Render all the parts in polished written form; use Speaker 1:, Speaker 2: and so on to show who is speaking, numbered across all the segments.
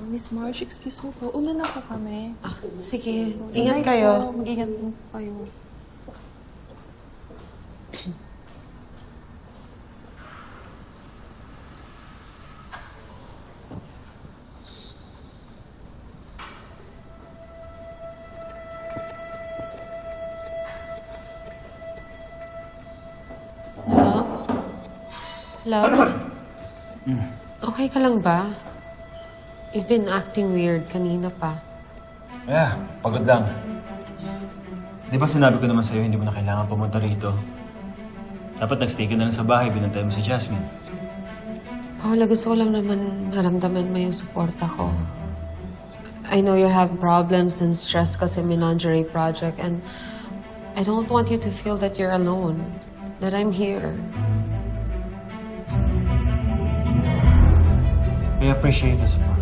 Speaker 1: Miss Marge, excuse me po. Una na po kami.
Speaker 2: Sige,
Speaker 1: Good
Speaker 2: ingat
Speaker 1: night
Speaker 2: kayo.
Speaker 1: po. Mag-ingat po kayo.
Speaker 2: Love? Love? Okay ka lang ba? You've been acting weird kanina pa.
Speaker 3: Yeah, pagod lang. Di ba sinabi ko naman sa'yo hindi mo na kailangan pumunta rito? Dapat nag-stay ka na lang sa bahay, binantay mo si Jasmine.
Speaker 2: Paula, gusto ko lang naman maramdaman mo yung suporta ko. I know you have problems and stress kasi Menagerie project and I don't want you to feel that you're alone. That I'm here.
Speaker 3: I appreciate the support.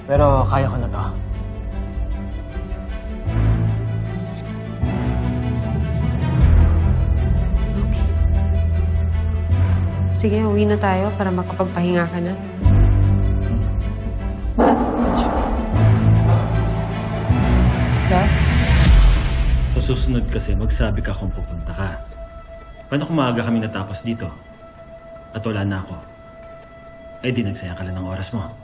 Speaker 3: Pero kaya ko na to.
Speaker 2: Okay. Sige, uwi na tayo para makapagpahinga ka na. Love?
Speaker 3: Sa susunod kasi, magsabi ka kung pupunta ka. Paano kung maaga kami natapos dito? At wala na ako? Eh di nagsayang ka lang ng oras mo.